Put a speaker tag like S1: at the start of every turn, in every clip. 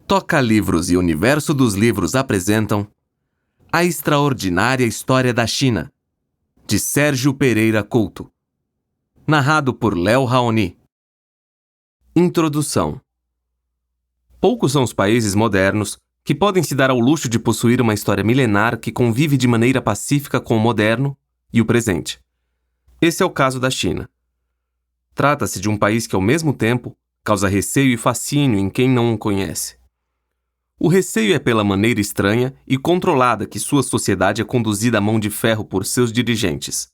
S1: Toca Livros e Universo dos Livros apresentam A Extraordinária História da China, de Sérgio Pereira Couto. Narrado por Léo Raoni. Introdução. Poucos são os países modernos que podem se dar ao luxo de possuir uma história milenar que convive de maneira pacífica com o moderno e o presente. Esse é o caso da China. Trata-se de um país que, ao mesmo tempo, causa receio e fascínio em quem não o conhece. O receio é pela maneira estranha e controlada que sua sociedade é conduzida à mão de ferro por seus dirigentes.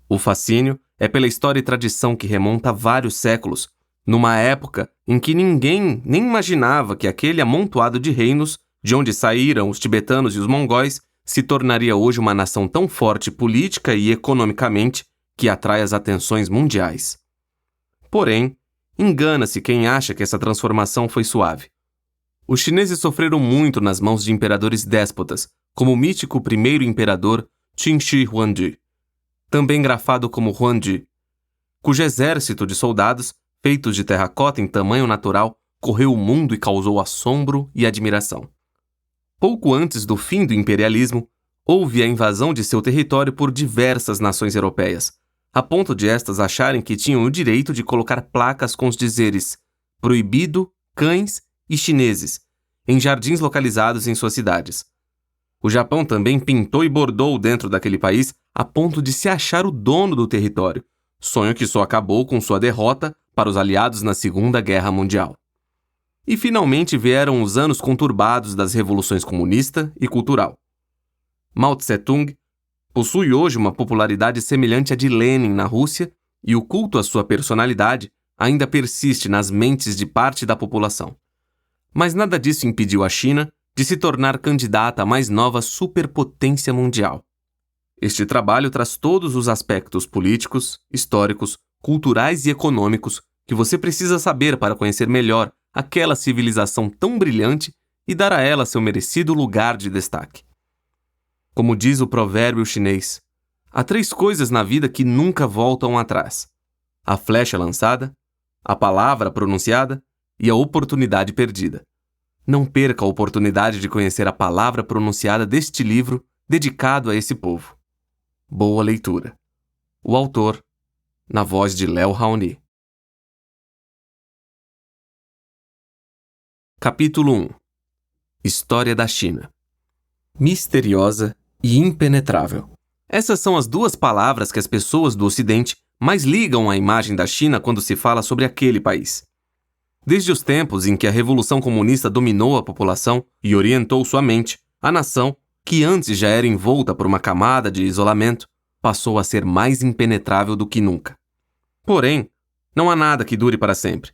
S1: O fascínio é pela história e tradição que remonta a vários séculos, numa época em que ninguém nem imaginava que aquele amontoado de reinos, de onde saíram os tibetanos e os mongóis, se tornaria hoje uma nação tão forte política e economicamente que atrai as atenções mundiais. Porém, engana-se quem acha que essa transformação foi suave. Os chineses sofreram muito nas mãos de imperadores déspotas, como o mítico primeiro imperador Qin Shi Huangdi, também grafado como Huangdi, cujo exército de soldados, feitos de terracota em tamanho natural, correu o mundo e causou assombro e admiração. Pouco antes do fim do imperialismo, houve a invasão de seu território por diversas nações europeias, a ponto de estas acharem que tinham o direito de colocar placas com os dizeres proibido, cães e chineses, em jardins localizados em suas cidades. O Japão também pintou e bordou dentro daquele país a ponto de se achar o dono do território, sonho que só acabou com sua derrota para os aliados na Segunda Guerra Mundial. E finalmente vieram os anos conturbados das revoluções comunista e cultural. Mao Tse-tung possui hoje uma popularidade semelhante à de Lenin na Rússia e o culto à sua personalidade ainda persiste nas mentes de parte da população. Mas nada disso impediu a China de se tornar candidata à mais nova superpotência mundial. Este trabalho traz todos os aspectos políticos, históricos, culturais e econômicos que você precisa saber para conhecer melhor aquela civilização tão brilhante e dar a ela seu merecido lugar de destaque. Como diz o provérbio chinês, há 3 coisas na vida que nunca voltam atrás: a flecha lançada, a palavra pronunciada e a oportunidade perdida. Não perca a oportunidade de conhecer a palavra pronunciada deste livro dedicado a esse povo. Boa leitura. O autor, na voz de Léo Raoni. Capítulo 1. História da China. Misteriosa e impenetrável. Essas são as 2 palavras que as pessoas do Ocidente mais ligam à imagem da China quando se fala sobre aquele país. Desde os tempos em que a Revolução Comunista dominou a população e orientou sua mente, a nação, que antes já era envolta por uma camada de isolamento, passou a ser mais impenetrável do que nunca. Porém, não há nada que dure para sempre.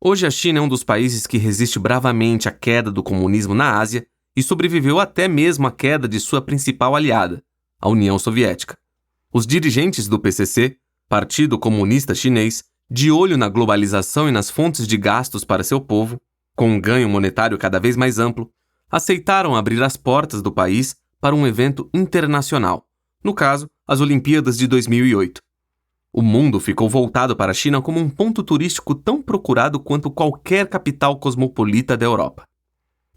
S1: Hoje a China é um dos países que resiste bravamente à queda do comunismo na Ásia e sobreviveu até mesmo à queda de sua principal aliada, a União Soviética. Os dirigentes do PCC, Partido Comunista Chinês, de olho na globalização e nas fontes de gastos para seu povo, com um ganho monetário cada vez mais amplo, aceitaram abrir as portas do país para um evento internacional, no caso, as Olimpíadas de 2008. O mundo ficou voltado para a China como um ponto turístico tão procurado quanto qualquer capital cosmopolita da Europa.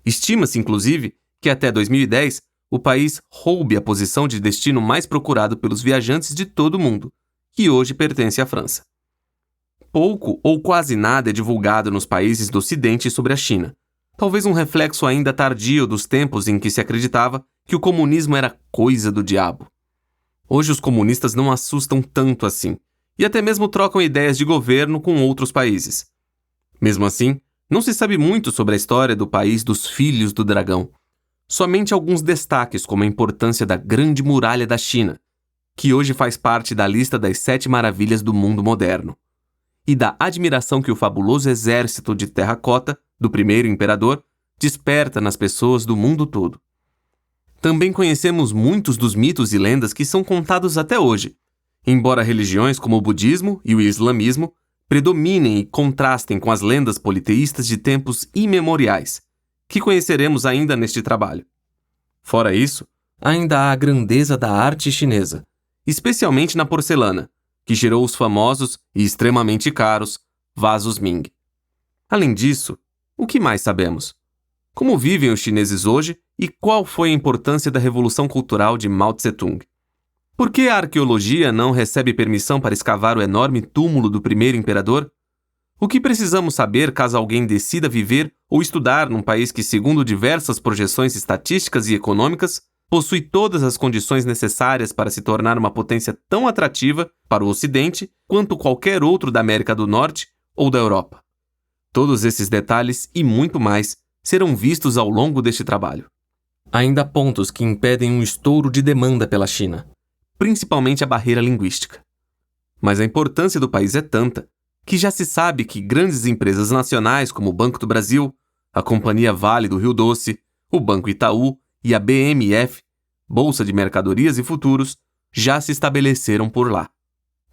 S1: Estima-se, inclusive, que até 2010 o país roube a posição de destino mais procurado pelos viajantes de todo o mundo, que hoje pertence à França. Pouco ou quase nada é divulgado nos países do Ocidente sobre a China, talvez um reflexo ainda tardio dos tempos em que se acreditava que o comunismo era coisa do diabo. Hoje os comunistas não assustam tanto assim, e até mesmo trocam ideias de governo com outros países. Mesmo assim, não se sabe muito sobre a história do país dos Filhos do Dragão. Somente alguns destaques, como a importância da Grande Muralha da China, que hoje faz parte da lista das 7 maravilhas do mundo moderno, e da admiração que o fabuloso exército de terracota do primeiro imperador desperta nas pessoas do mundo todo. Também conhecemos muitos dos mitos e lendas que são contados até hoje, embora religiões como o budismo e o islamismo predominem e contrastem com as lendas politeístas de tempos imemoriais, que conheceremos ainda neste trabalho. Fora isso, ainda há a grandeza da arte chinesa, especialmente na porcelana, que gerou os famosos e extremamente caros vasos Ming. Além disso, o que mais sabemos? Como vivem os chineses hoje e qual foi a importância da Revolução Cultural de Mao Tse-tung? Por que a arqueologia não recebe permissão para escavar o enorme túmulo do primeiro imperador? O que precisamos saber caso alguém decida viver ou estudar num país que, segundo diversas projeções estatísticas e econômicas, possui todas as condições necessárias para se tornar uma potência tão atrativa para o Ocidente quanto qualquer outro da América do Norte ou da Europa? Todos esses detalhes e muito mais serão vistos ao longo deste trabalho. Ainda há pontos que impedem um estouro de demanda pela China, principalmente a barreira linguística. Mas a importância do país é tanta que já se sabe que grandes empresas nacionais como o Banco do Brasil, a Companhia Vale do Rio Doce, o Banco Itaú e a BMF, Bolsa de Mercadorias e Futuros, já se estabeleceram por lá.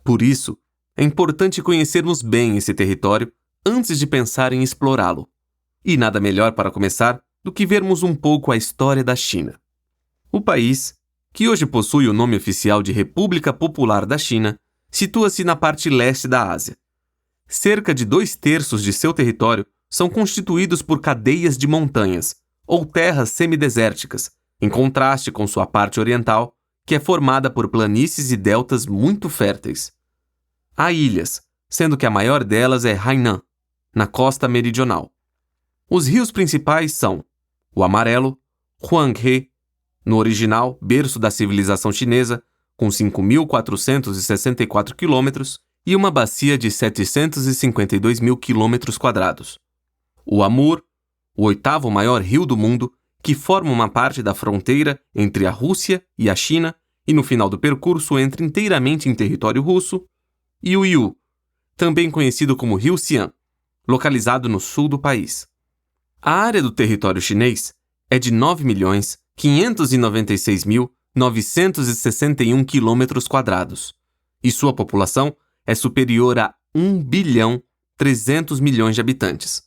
S1: Por isso, é importante conhecermos bem esse território antes de pensar em explorá-lo. E nada melhor para começar do que vermos um pouco a história da China. O país, que hoje possui o nome oficial de República Popular da China, situa-se na parte leste da Ásia. Cerca de 2/3 de seu território são constituídos por cadeias de montanhas, ou terras semidesérticas, em contraste com sua parte oriental, que é formada por planícies e deltas muito férteis. Há ilhas, sendo que a maior delas é Hainan, na costa meridional. Os rios principais são o Amarelo, Huanghe, no original berço da civilização chinesa, com 5.464 quilômetros, e uma bacia de 752 mil quilômetros quadrados. O Amur, o 8º maior rio do mundo, que forma uma parte da fronteira entre a Rússia e a China e no final do percurso entra inteiramente em território russo, e o Yu, também conhecido como Rio Xian, localizado no sul do país. A área do território chinês é de 9.596.961 quilômetros quadrados, e sua população é superior a 1.300 bilhões de habitantes.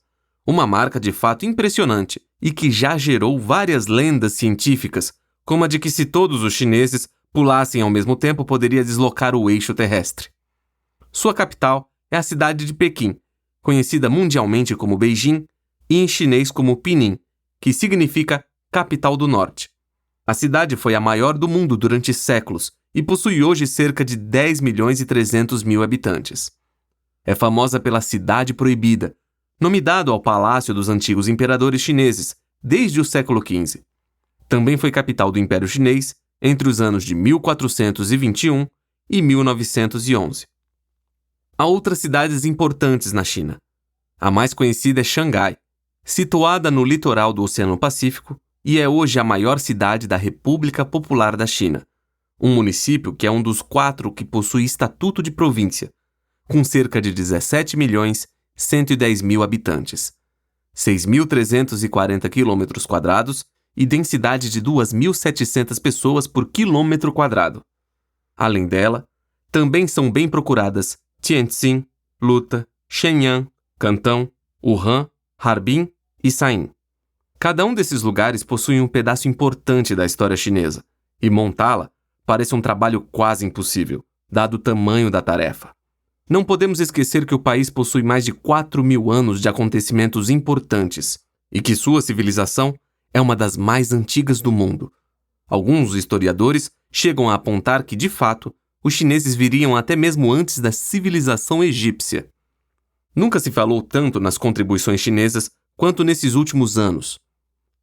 S1: Uma marca de fato impressionante e que já gerou várias lendas científicas, como a de que se todos os chineses pulassem ao mesmo tempo poderia deslocar o eixo terrestre. Sua capital é a cidade de Pequim, conhecida mundialmente como Beijing e em chinês como Pinyin, que significa capital do norte. A cidade foi a maior do mundo durante séculos e possui hoje cerca de 10.300.000 habitantes. É famosa pela Cidade Proibida, nome dado ao palácio dos antigos imperadores chineses desde o século XV. Também foi capital do Império Chinês entre os anos de 1421 e 1911. Há outras cidades importantes na China. A mais conhecida é Xangai, situada no litoral do Oceano Pacífico e é hoje a maior cidade da República Popular da China, um município que é um dos 4 que possui estatuto de província, com cerca de 17.110.000 habitantes, 6.340 quilômetros quadrados e densidade de 2.700 pessoas por quilômetro quadrado. Além dela, também são bem procuradas Tianjin, Luta, Shenyang, Cantão, Wuhan, Harbin e Sain. Cada um desses lugares possui um pedaço importante da história chinesa, e montá-la parece um trabalho quase impossível, dado o tamanho da tarefa. Não podemos esquecer que o país possui mais de 4.000 anos de acontecimentos importantes e que sua civilização é uma das mais antigas do mundo. Alguns historiadores chegam a apontar que, de fato, os chineses viriam até mesmo antes da civilização egípcia. Nunca se falou tanto nas contribuições chinesas quanto nesses últimos anos.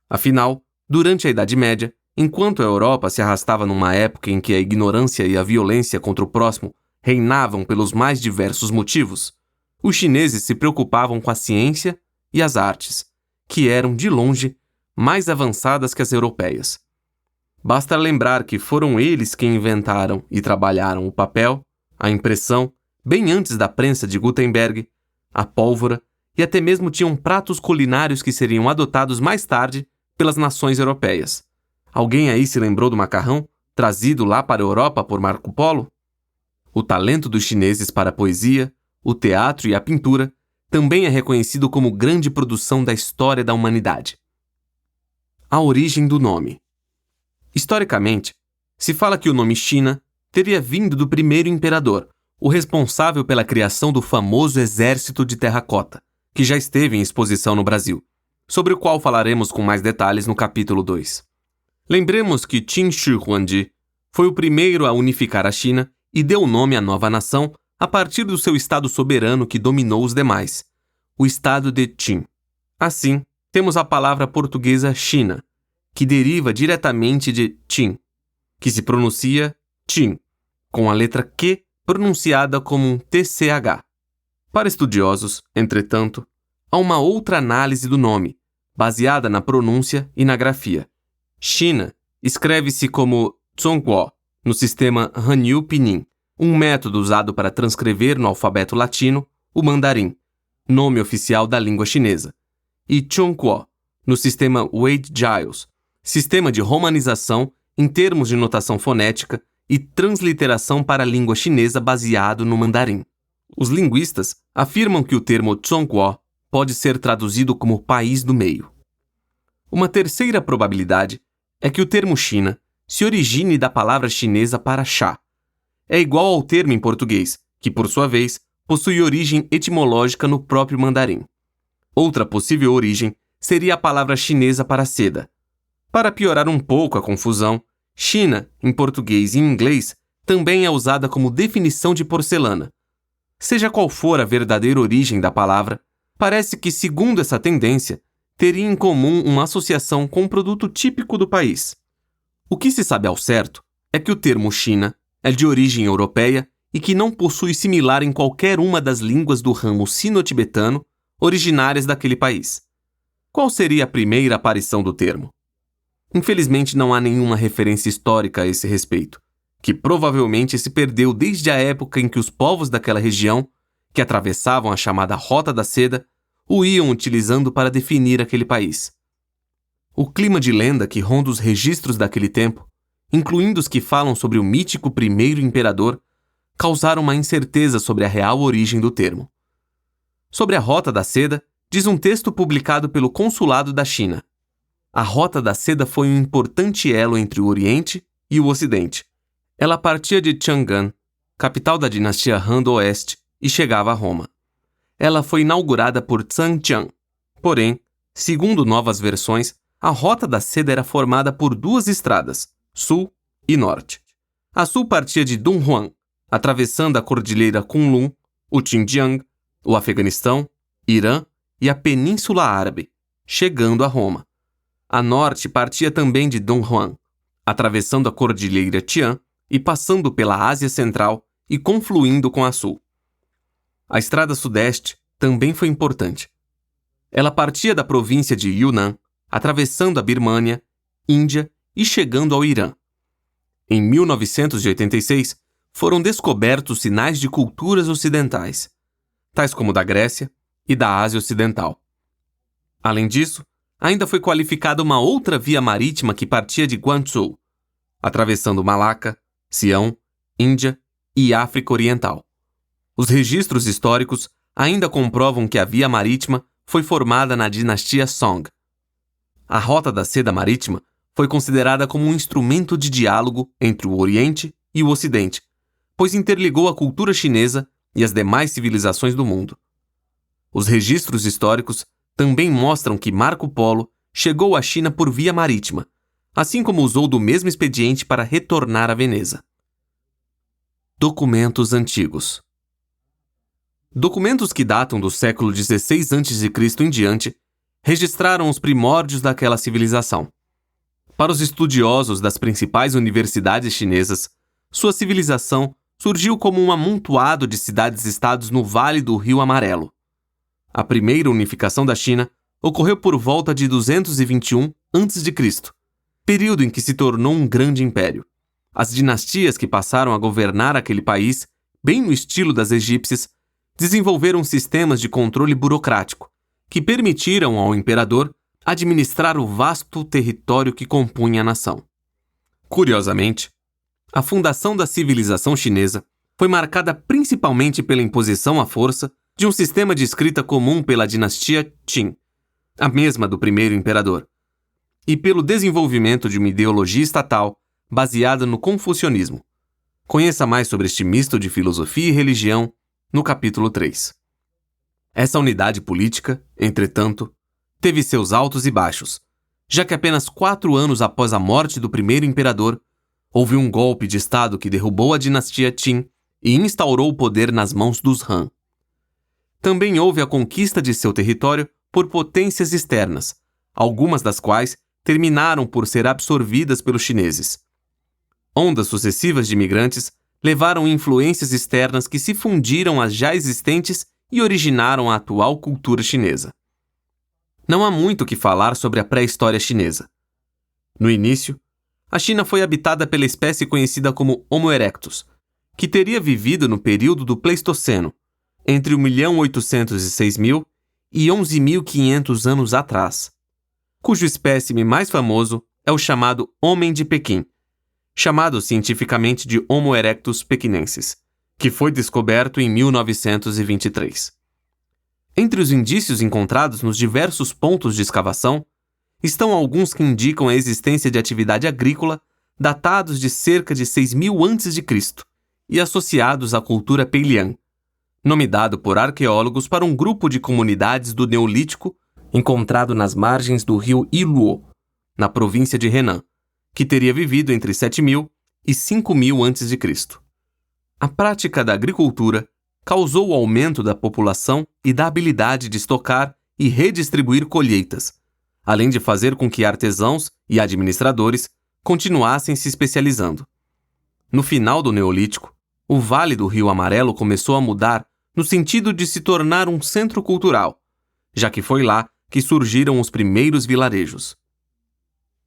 S1: Afinal, durante a Idade Média, enquanto a Europa se arrastava numa época em que a ignorância e a violência contra o próximo reinavam pelos mais diversos motivos, os chineses se preocupavam com a ciência e as artes, que eram, de longe, mais avançadas que as europeias. Basta lembrar que foram eles quem inventaram e trabalharam o papel, a impressão, bem antes da prensa de Gutenberg, a pólvora e até mesmo tinham pratos culinários que seriam adotados mais tarde pelas nações europeias. Alguém aí se lembrou do macarrão, trazido lá para a Europa por Marco Polo? O talento dos chineses para a poesia, o teatro e a pintura também é reconhecido como grande produção da história da humanidade. A origem do nome. Historicamente, se fala que o nome China teria vindo do primeiro imperador, o responsável pela criação do famoso Exército de Terracota, que já esteve em exposição no Brasil. sobre o qual falaremos com mais detalhes no capítulo 2. Lembremos que Qin Shi Huangdi foi o primeiro a unificar a China e deu nome à nova nação a partir do seu estado soberano que dominou os demais, o estado de Qin. Assim, temos a palavra portuguesa China, que deriva diretamente de Qin, que se pronuncia Qin, com a letra Q pronunciada como um TCH. Para estudiosos, entretanto, há uma outra análise do nome, baseada na pronúncia e na grafia. China escreve-se como Zhongguo no sistema Hanyu Pinyin, um método usado para transcrever no alfabeto latino o mandarim, nome oficial da língua chinesa, e Zhongguo no sistema Wade-Giles, sistema de romanização em termos de notação fonética e transliteração para a língua chinesa baseado no mandarim. Os linguistas afirmam que o termo Zhongguo pode ser traduzido como país do meio. Uma terceira probabilidade é que o termo China se origine da palavra chinesa para chá. É igual ao termo em português, que por sua vez possui origem etimológica no próprio mandarim. Outra possível origem seria a palavra chinesa para seda. Para piorar um pouco a confusão, China, em português e em inglês, também é usada como definição de porcelana. Seja qual for a verdadeira origem da palavra, parece que, segundo essa tendência, teria em comum uma associação com um produto típico do país. O que se sabe ao certo é que o termo China é de origem europeia e que não possui similar em qualquer uma das línguas do ramo sino-tibetano originárias daquele país. Qual seria a primeira aparição do termo? Infelizmente não há nenhuma referência histórica a esse respeito, que provavelmente se perdeu desde a época em que os povos daquela região, que atravessavam a chamada Rota da Seda, o iam utilizando para definir aquele país. O clima de lenda que ronda os registros daquele tempo, incluindo os que falam sobre o mítico primeiro imperador, causaram uma incerteza sobre a real origem do termo. Sobre a Rota da Seda, diz um texto publicado pelo Consulado da China. A Rota da Seda foi um importante elo entre o Oriente e o Ocidente. Ela partia de Chang'an, capital da dinastia Han do Oeste, e chegava a Roma. Ela foi inaugurada por Zhang Jiang. Porém, segundo novas versões, a Rota da Seda era formada por duas estradas, sul e norte. A sul partia de Dunhuang, atravessando a cordilheira Kunlun, o Xinjiang, o Afeganistão, Irã e a Península Árabe, chegando a Roma. A norte partia também de Dunhuang, atravessando a cordilheira Tian e passando pela Ásia Central e confluindo com a sul. A estrada sudeste também foi importante. Ela partia da província de Yunnan, atravessando a Birmânia, Índia e chegando ao Irã. Em 1986, foram descobertos sinais de culturas ocidentais, tais como da Grécia e da Ásia Ocidental. Além disso, ainda foi qualificada uma outra via marítima que partia de Guangzhou, atravessando Malaca, Sião, Índia e África Oriental. Os registros históricos ainda comprovam que a via marítima foi formada na dinastia Song. A Rota da Seda Marítima foi considerada como um instrumento de diálogo entre o Oriente e o Ocidente, pois interligou a cultura chinesa e as demais civilizações do mundo. Os registros históricos também mostram que Marco Polo chegou à China por via marítima, assim como usou do mesmo expediente para retornar a Veneza. Documentos antigos. Documentos que datam do século XVI a.C. em diante registraram os primórdios daquela civilização. Para os estudiosos das principais universidades chinesas, sua civilização surgiu como um amontoado de cidades-estados no Vale do Rio Amarelo. A primeira unificação da China ocorreu por volta de 221 a.C., período em que se tornou um grande império. As dinastias que passaram a governar aquele país, bem no estilo das egípcias, desenvolveram sistemas de controle burocrático, que permitiram ao imperador administrar o vasto território que compunha a nação. Curiosamente, a fundação da civilização chinesa foi marcada principalmente pela imposição à força de um sistema de escrita comum pela dinastia Qin, a mesma do primeiro imperador, e pelo desenvolvimento de uma ideologia estatal baseada no confucionismo. Conheça mais sobre este misto de filosofia e religião no capítulo 3. Essa unidade política, entretanto, teve seus altos e baixos, já que apenas 4 anos após a morte do primeiro imperador, houve um golpe de estado que derrubou a dinastia Qin e instaurou o poder nas mãos dos Han. Também houve a conquista de seu território por potências externas, algumas das quais terminaram por ser absorvidas pelos chineses. Ondas sucessivas de imigrantes levaram influências externas que se fundiram às já existentes e originaram a atual cultura chinesa. Não há muito o que falar sobre a pré-história chinesa. No início, a China foi habitada pela espécie conhecida como Homo erectus, que teria vivido no período do Pleistoceno, entre 1.806.000 e 11.500 anos atrás, cujo espécime mais famoso é o chamado Homem de Pequim, chamado cientificamente de Homo erectus pequinensis, que foi descoberto em 1923. Entre os indícios encontrados nos diversos pontos de escavação, estão alguns que indicam a existência de atividade agrícola datados de cerca de 6.000 a.C. e associados à cultura Peilian, nome dado por arqueólogos para um grupo de comunidades do Neolítico encontrado nas margens do rio Iluo, na província de Henan, que teria vivido entre 7.000 e 5.000 a.C. A prática da agricultura causou o aumento da população e da habilidade de estocar e redistribuir colheitas, além de fazer com que artesãos e administradores continuassem se especializando. No final do Neolítico, o Vale do Rio Amarelo começou a mudar no sentido de se tornar um centro cultural, já que foi lá que surgiram os primeiros vilarejos.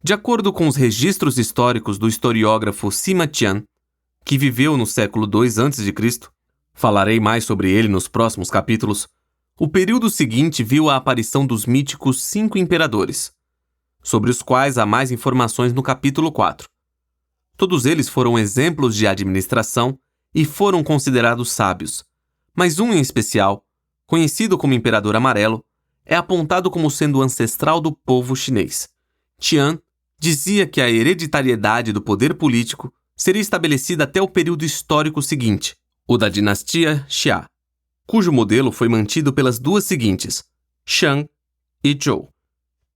S1: De acordo com os registros históricos do historiógrafo Sima Qian, que viveu no século II a.C., falarei mais sobre ele nos próximos capítulos, o período seguinte viu a aparição dos míticos 5 imperadores, sobre os quais há mais informações no capítulo 4. Todos eles foram exemplos de administração e foram considerados sábios, mas um em especial, conhecido como Imperador Amarelo, é apontado como sendo o ancestral do povo chinês. Qian dizia que a hereditariedade do poder político seria estabelecida até o período histórico seguinte, o da dinastia Xia, cujo modelo foi mantido pelas duas seguintes, Shang e Zhou,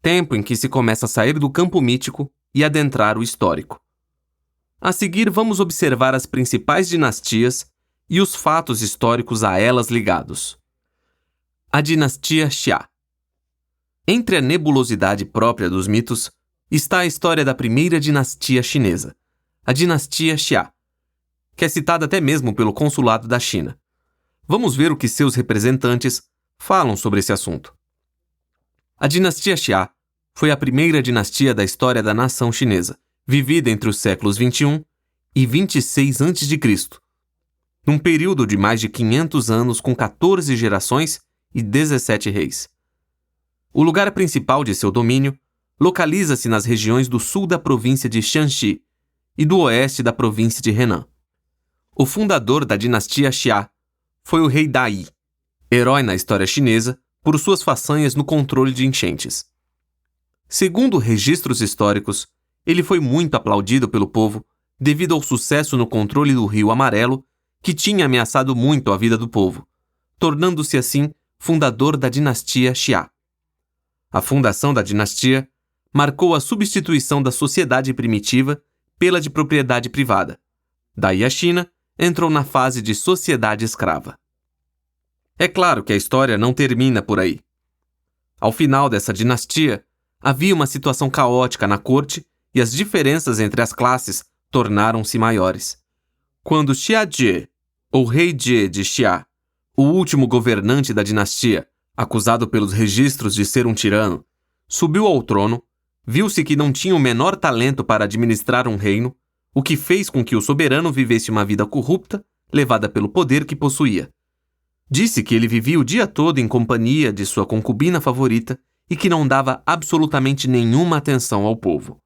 S1: tempo em que se começa a sair do campo mítico e adentrar o histórico. A seguir, vamos observar as principais dinastias e os fatos históricos a elas ligados. A dinastia Xia. Entre a nebulosidade própria dos mitos está a história da primeira dinastia chinesa, a dinastia Xia, que é citada até mesmo pelo consulado da China. Vamos ver o que seus representantes falam sobre esse assunto. A dinastia Xia foi a primeira dinastia da história da nação chinesa, vivida entre os séculos 21 e 26 a.C., num período de mais de 500 anos com 14 gerações e 17 reis. O lugar principal de seu domínio localiza-se nas regiões do sul da província de Shanxi e do oeste da província de Henan. O fundador da dinastia Xia foi o rei Dai, herói na história chinesa por suas façanhas no controle de enchentes. Segundo registros históricos, ele foi muito aplaudido pelo povo devido ao sucesso no controle do Rio Amarelo, que tinha ameaçado muito a vida do povo, tornando-se assim fundador da dinastia Xia. A fundação da dinastia marcou a substituição da sociedade primitiva pela de propriedade privada. Daí a China entrou na fase de sociedade escrava. É claro que a história não termina por aí. Ao final dessa dinastia, havia uma situação caótica na corte e as diferenças entre as classes tornaram-se maiores. Quando Xia Jie, ou rei Jie de Xia, o último governante da dinastia, acusado pelos registros de ser um tirano, subiu ao trono, viu-se que não tinha o menor talento para administrar um reino, o que fez com que o soberano vivesse uma vida corrupta, levada pelo poder que possuía. Disse que ele vivia o dia todo em companhia de sua concubina favorita e que não dava absolutamente nenhuma atenção ao povo.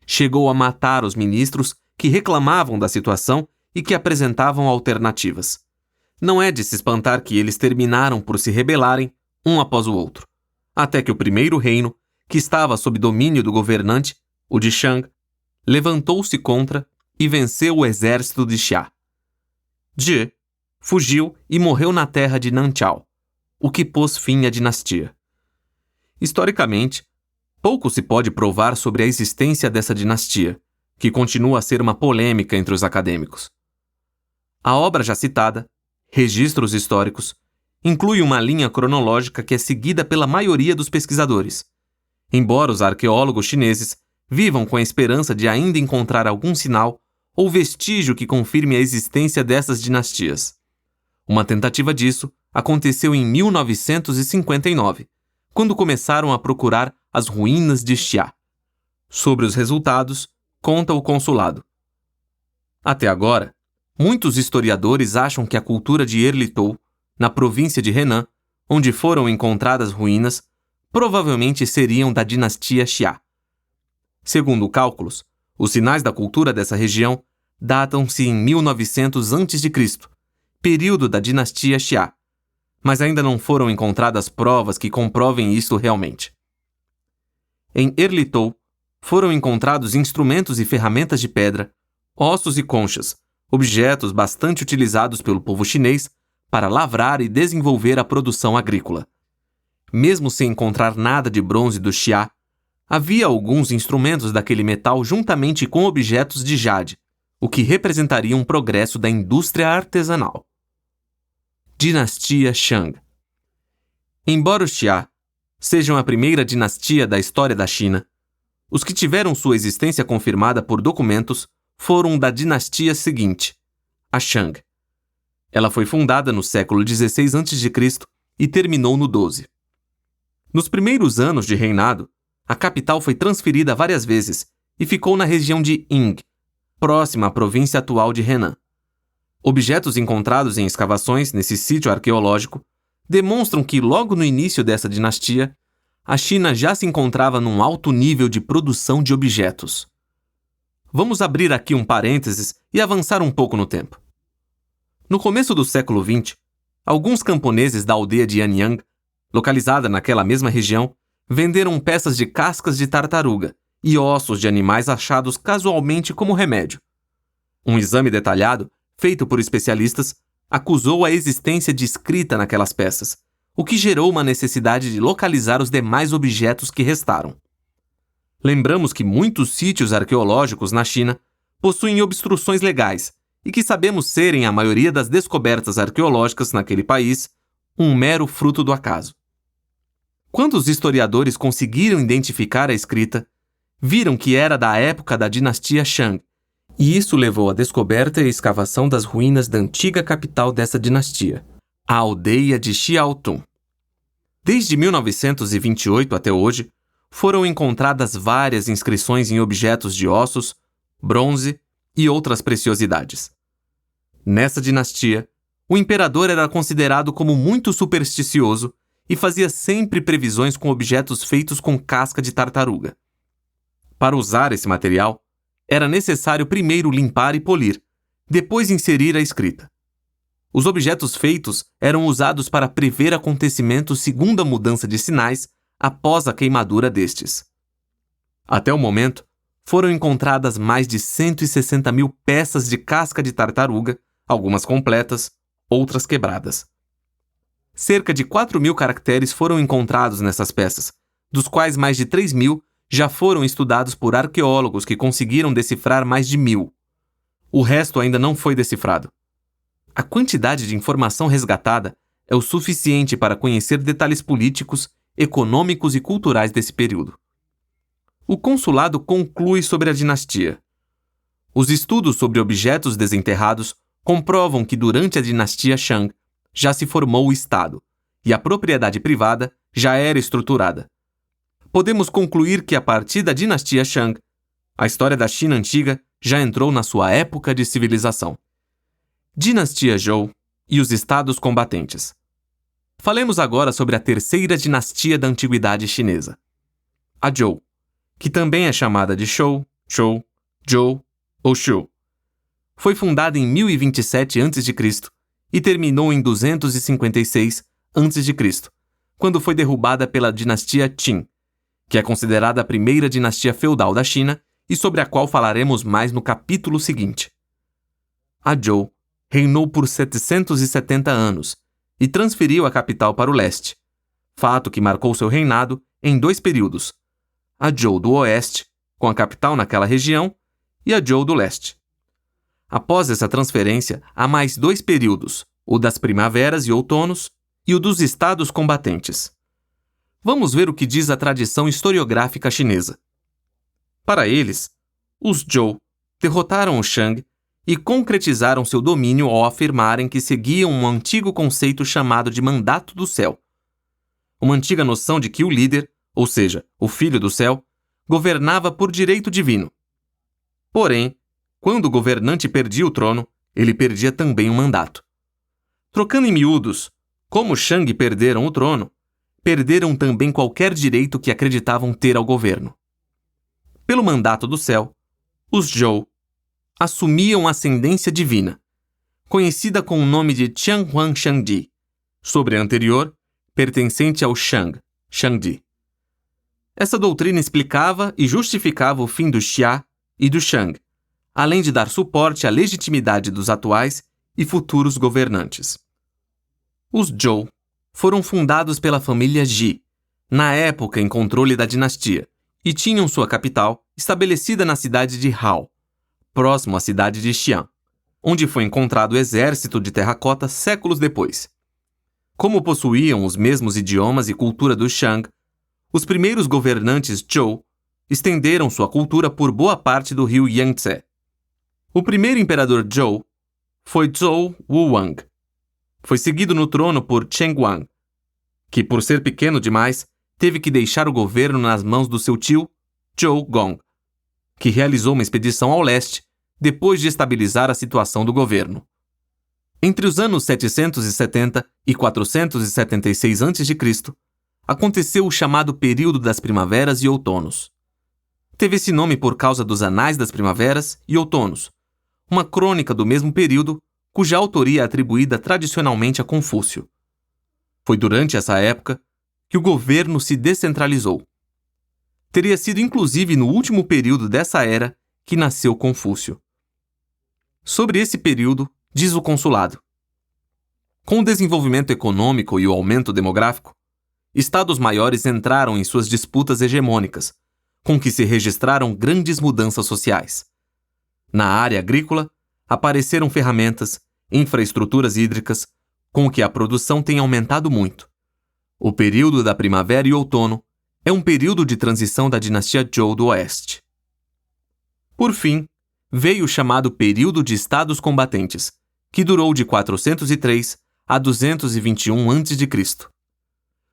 S1: Chegou a matar os ministros que reclamavam da situação e que apresentavam alternativas. Não é de se espantar que eles terminaram por se rebelarem, um após o outro, até que o primeiro reino, que estava sob domínio do governante, o de Shang, levantou-se contra e venceu o exército de Xia. Jie fugiu e morreu na terra de Nanchao, o que pôs fim à dinastia. Historicamente, pouco se pode provar sobre a existência dessa dinastia, que continua a ser uma polêmica entre os acadêmicos. A obra já citada, Registros Históricos, inclui uma linha cronológica que é seguida pela maioria dos pesquisadores, embora os arqueólogos chineses vivam com a esperança de ainda encontrar algum sinal ou vestígio que confirme a existência dessas dinastias. Uma tentativa disso aconteceu em 1959, quando começaram a procurar as ruínas de Xia. Sobre os resultados, conta o consulado. Até agora, muitos historiadores acham que a cultura de Erlitou, na província de Henan, onde foram encontradas ruínas, provavelmente seriam da dinastia Xia. Segundo cálculos, os sinais da cultura dessa região datam-se em 1900 a.C., período da dinastia Xia, mas ainda não foram encontradas provas que comprovem isto realmente. Em Erlitou, foram encontrados instrumentos e ferramentas de pedra, ossos e conchas, objetos bastante utilizados pelo povo chinês para lavrar e desenvolver a produção agrícola. Mesmo sem encontrar nada de bronze do Xia, havia alguns instrumentos daquele metal juntamente com objetos de jade, o que representaria um progresso da indústria artesanal. Dinastia Shang. Embora os Xia sejam a primeira dinastia da história da China, os que tiveram sua existência confirmada por documentos foram da dinastia seguinte, a Shang. Ela foi fundada no século XVI a.C. e terminou no XII. Nos primeiros anos de reinado, a capital foi transferida várias vezes e ficou na região de Ying, próxima à província atual de Henan. Objetos encontrados em escavações nesse sítio arqueológico demonstram que logo no início dessa dinastia, a China já se encontrava num alto nível de produção de objetos. Vamos abrir aqui um parênteses e avançar um pouco no tempo. No começo do século XX, alguns camponeses da aldeia de Anyang, localizada naquela mesma região, venderam peças de cascas de tartaruga e ossos de animais achados casualmente como remédio. Um exame detalhado, feito por especialistas, acusou a existência de escrita naquelas peças, o que gerou uma necessidade de localizar os demais objetos que restaram. Lembramos que muitos sítios arqueológicos na China possuem obstruções legais e que sabemos serem a maioria das descobertas arqueológicas naquele país um mero fruto do acaso. Quando os historiadores conseguiram identificar a escrita, viram que era da época da dinastia Shang, e isso levou à descoberta e escavação das ruínas da antiga capital dessa dinastia, a aldeia de Xiaotun. Desde 1928 até hoje, foram encontradas várias inscrições em objetos de ossos, bronze e outras preciosidades. Nessa dinastia, o imperador era considerado como muito supersticioso e fazia sempre previsões com objetos feitos com casca de tartaruga. Para usar esse material, era necessário primeiro limpar e polir, depois inserir a escrita. Os objetos feitos eram usados para prever acontecimentos segundo a mudança de sinais após a queimadura destes. Até o momento, foram encontradas mais de 160 mil peças de casca de tartaruga, algumas completas, outras quebradas. Cerca de 4.000 caracteres foram encontrados nessas peças, dos quais mais de 3.000 já foram estudados por arqueólogos que conseguiram decifrar mais de 1.000. O resto ainda não foi decifrado. A quantidade de informação resgatada é o suficiente para conhecer detalhes políticos, econômicos e culturais desse período. O consulado conclui sobre a dinastia. Os estudos sobre objetos desenterrados comprovam que durante a dinastia Shang já se formou o Estado, e a propriedade privada já era estruturada. Podemos concluir que a partir da dinastia Shang, a história da China antiga já entrou na sua época de civilização. Dinastia Zhou e os estados combatentes. Falemos agora sobre a terceira dinastia da antiguidade chinesa, a Zhou, que também é chamada de Shou, Shou, Zhou ou Shu. Foi fundada em 1027 a.C. e terminou em 256 a.C., quando foi derrubada pela dinastia Qin, que é considerada a primeira dinastia feudal da China e sobre a qual falaremos mais no capítulo seguinte. A Zhou reinou por 770 anos e transferiu a capital para o leste, fato que marcou seu reinado em 2 períodos: a Zhou do Oeste, com a capital naquela região, e a Zhou do Leste. Após essa transferência, há mais 2 períodos, o das primaveras e outonos e o dos estados combatentes. Vamos ver o que diz a tradição historiográfica chinesa. Para eles, os Zhou derrotaram os Shang e concretizaram seu domínio ao afirmarem que seguiam um antigo conceito chamado de Mandato do Céu. Uma antiga noção de que o líder, ou seja, o Filho do Céu, governava por direito divino. Porém, quando o governante perdia o trono, ele perdia também o mandato. Trocando em miúdos, como os Shang perderam o trono, perderam também qualquer direito que acreditavam ter ao governo. Pelo mandato do céu, os Zhou assumiam ascendência divina, conhecida com o nome de Qianhuang Shangdi, sobre a anterior, pertencente ao Shang, Shangdi. Essa doutrina explicava e justificava o fim do Xia e do Shang, além de dar suporte à legitimidade dos atuais e futuros governantes. Os Zhou foram fundados pela família Ji, na época em controle da dinastia, e tinham sua capital estabelecida na cidade de Hao, próximo à cidade de Xi'an, onde foi encontrado o exército de terracota séculos depois. Como possuíam os mesmos idiomas e cultura dos Shang, os primeiros governantes Zhou estenderam sua cultura por boa parte do rio Yangtze. O primeiro imperador Zhou foi Zhou Wuwang. Foi seguido no trono por Cheng Wang, que, por ser pequeno demais, teve que deixar o governo nas mãos do seu tio, Zhou Gong, que realizou uma expedição ao leste depois de estabilizar a situação do governo. Entre os anos 770 e 476 a.C., aconteceu o chamado período das primaveras e outonos. Teve esse nome por causa dos Anais das Primaveras e Outonos, uma crônica do mesmo período cuja autoria é atribuída tradicionalmente a Confúcio. Foi durante essa época que o governo se descentralizou. Teria sido inclusive no último período dessa era que nasceu Confúcio. Sobre esse período, diz o consulado: com o desenvolvimento econômico e o aumento demográfico, estados maiores entraram em suas disputas hegemônicas, com que se registraram grandes mudanças sociais. Na área agrícola, apareceram ferramentas, infraestruturas hídricas, com que a produção tem aumentado muito. O período da primavera e outono é um período de transição da dinastia Zhou do Oeste. Por fim, veio o chamado período de estados combatentes, que durou de 403 a 221 a.C.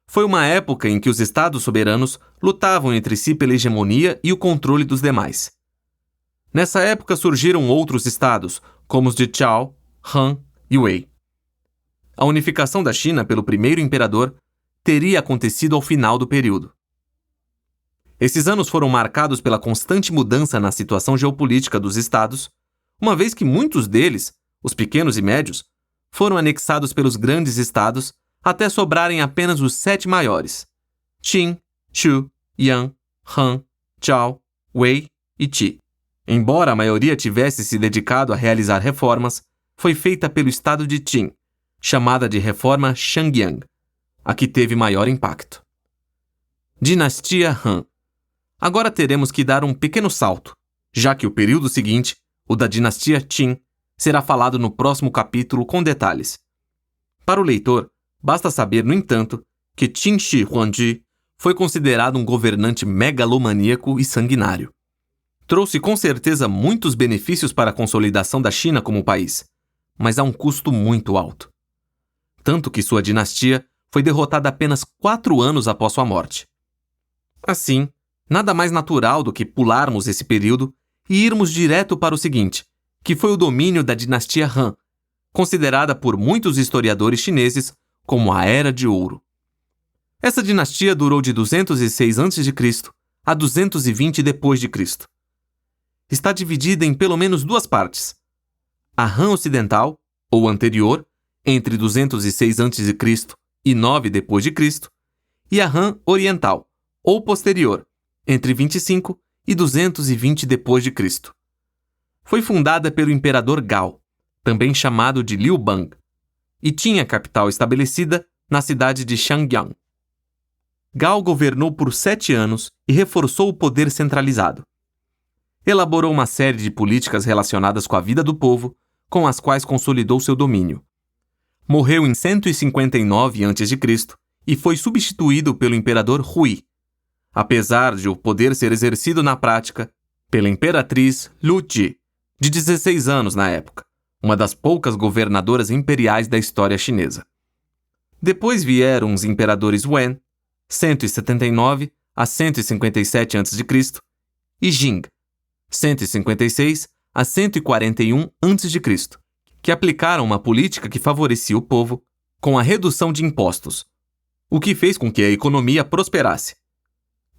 S1: Foi uma época em que os estados soberanos lutavam entre si pela hegemonia e o controle dos demais. Nessa época surgiram outros estados, como os de Zhao, Han e Wei. A unificação da China pelo primeiro imperador teria acontecido ao final do período. Esses anos foram marcados pela constante mudança na situação geopolítica dos estados, uma vez que muitos deles, os pequenos e médios, foram anexados pelos grandes estados até sobrarem apenas os 7 maiores: Qin, Shu, Yan, Han, Zhao, Wei e Qi. Embora a maioria tivesse se dedicado a realizar reformas, foi feita pelo estado de Qin, chamada de Reforma Shangyang, a que teve maior impacto. Dinastia Han. Agora teremos que dar um pequeno salto, já que o período seguinte, o da dinastia Qin, será falado no próximo capítulo com detalhes. Para o leitor, basta saber, no entanto, que Qin Shi Huangdi foi considerado um governante megalomaníaco e sanguinário. Trouxe com certeza muitos benefícios para a consolidação da China como país, mas a um custo muito alto. Tanto que sua dinastia foi derrotada apenas 4 anos após sua morte. Assim, nada mais natural do que pularmos esse período e irmos direto para o seguinte, que foi o domínio da dinastia Han, considerada por muitos historiadores chineses como a Era de Ouro. Essa dinastia durou de 206 a.C. a 220 d.C. Está dividida em pelo menos 2 partes. A Han Ocidental, ou anterior, entre 206 a.C. e 9 d.C., e a Han Oriental, ou posterior, entre 25 e 220 d.C. Foi fundada pelo imperador Gao, também chamado de Liu Bang, e tinha capital estabelecida na cidade de Xiangyang. Gao governou por 7 anos e reforçou o poder centralizado. Elaborou uma série de políticas relacionadas com a vida do povo, com as quais consolidou seu domínio. Morreu em 159 a.C. e foi substituído pelo imperador Hui, apesar de o poder ser exercido na prática pela imperatriz Lu Ji, de 16 anos na época, uma das poucas governadoras imperiais da história chinesa. Depois vieram os imperadores Wen, 179 a 157 a.C., e Jing, 156 a 141 a.C., que aplicaram uma política que favorecia o povo com a redução de impostos, o que fez com que a economia prosperasse.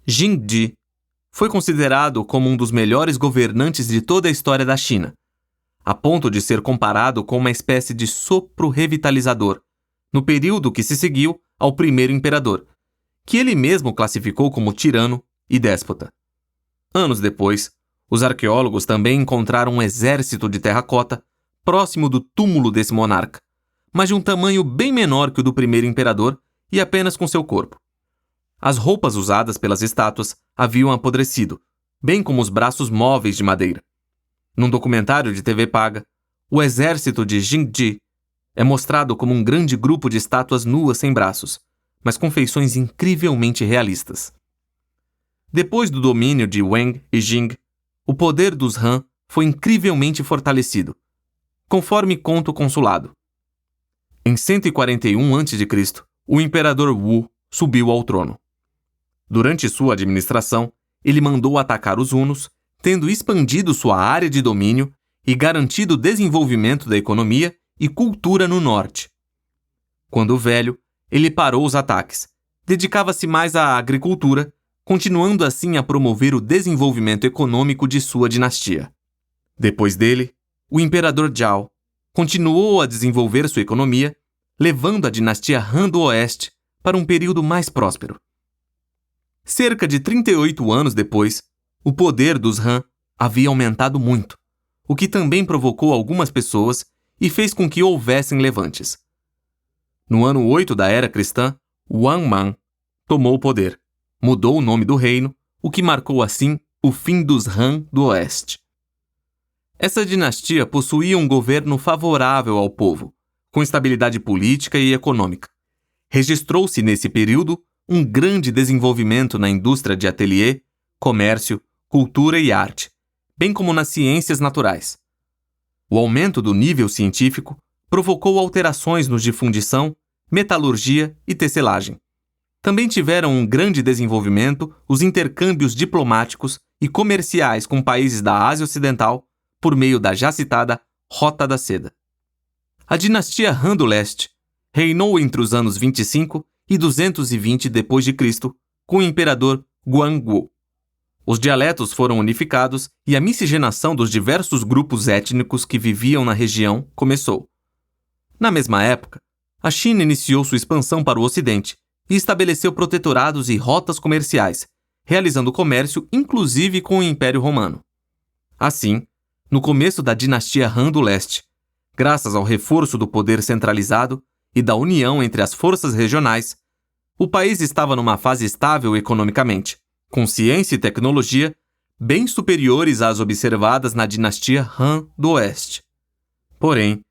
S1: Jingdi foi considerado como um dos melhores governantes de toda a história da China, a ponto de ser comparado com uma espécie de sopro revitalizador, no período que se seguiu ao primeiro imperador, que ele mesmo classificou como tirano e déspota. Anos depois, os arqueólogos também encontraram um exército de terracota próximo do túmulo desse monarca, mas de um tamanho bem menor que o do primeiro imperador e apenas com seu corpo. As roupas usadas pelas estátuas haviam apodrecido, bem como os braços móveis de madeira. Num documentário de TV paga, o exército de Jingdi é mostrado como um grande grupo de estátuas nuas sem braços, mas com feições incrivelmente realistas. Depois do domínio de Wang e Jing, o poder dos Han foi incrivelmente fortalecido, conforme conta o consulado. Em 141 a.C., o imperador Wu subiu ao trono. Durante sua administração, ele mandou atacar os hunos, tendo expandido sua área de domínio e garantido o desenvolvimento da economia e cultura no norte. Quando velho, ele parou os ataques, dedicava-se mais à agricultura, continuando assim a promover o desenvolvimento econômico de sua dinastia. Depois dele, o imperador Zhao continuou a desenvolver sua economia, levando a dinastia Han do Oeste para um período mais próspero. Cerca de 38 anos depois, o poder dos Han havia aumentado muito, o que também provocou algumas pessoas e fez com que houvessem levantes. No ano 8 da era cristã, Wang Mang tomou o poder, mudou o nome do reino, o que marcou assim o fim dos Han do Oeste. Essa dinastia possuía um governo favorável ao povo, com estabilidade política e econômica. Registrou-se nesse período um grande desenvolvimento na indústria de ateliê, comércio, cultura e arte, bem como nas ciências naturais. O aumento do nível científico provocou alterações nos de fundição, metalurgia e tecelagem. Também tiveram um grande desenvolvimento os intercâmbios diplomáticos e comerciais com países da Ásia Ocidental por meio da já citada Rota da Seda. A dinastia Han do Leste reinou entre os anos 25 e 220 d.C., com o imperador Guangwu. Os dialetos foram unificados e a miscigenação dos diversos grupos étnicos que viviam na região começou. Na mesma época, a China iniciou sua expansão para o Ocidente e estabeleceu protetorados e rotas comerciais, realizando comércio inclusive com o Império Romano. Assim, no começo da dinastia Han do Leste, graças ao reforço do poder centralizado e da união entre as forças regionais, o país estava numa fase estável economicamente, com ciência e tecnologia bem superiores às observadas na dinastia Han do Oeste. Porém,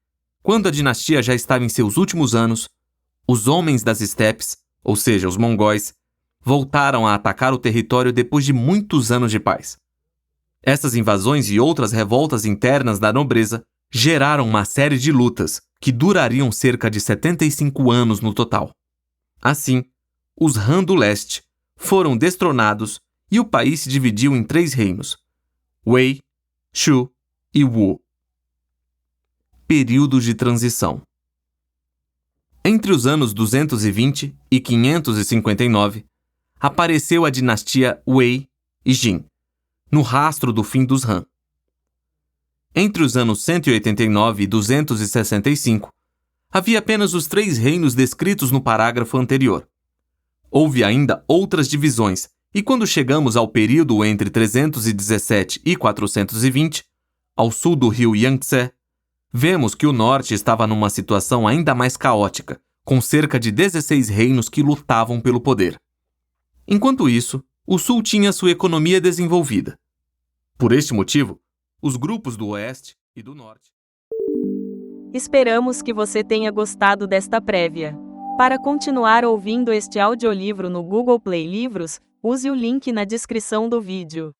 S1: quando a dinastia já estava em seus últimos anos, os homens das estepes, ou seja, os mongóis, voltaram a atacar o território depois de muitos anos de paz. Essas invasões e outras revoltas internas da nobreza geraram uma série de lutas que durariam cerca de 75 anos no total. Assim, os Han do Leste foram destronados e o país se dividiu em 3 reinos: Wei, Shu e Wu. Período de transição. Entre os anos 220 e 559, apareceu a dinastia Wei e Jin, no rastro do fim dos Han. Entre os anos 189 e 265, havia apenas os 3 reinos descritos no parágrafo anterior. Houve ainda outras divisões, e quando chegamos ao período entre 317 e 420, ao sul do rio Yangtze, vemos que o norte estava numa situação ainda mais caótica, com cerca de 16 reinos que lutavam pelo poder. Enquanto isso, o Sul tinha sua economia desenvolvida. Por este motivo, os grupos do Oeste e do Norte.
S2: Esperamos que você tenha gostado desta prévia. Para continuar ouvindo este audiolivro no Google Play Livros, use o link na descrição do vídeo.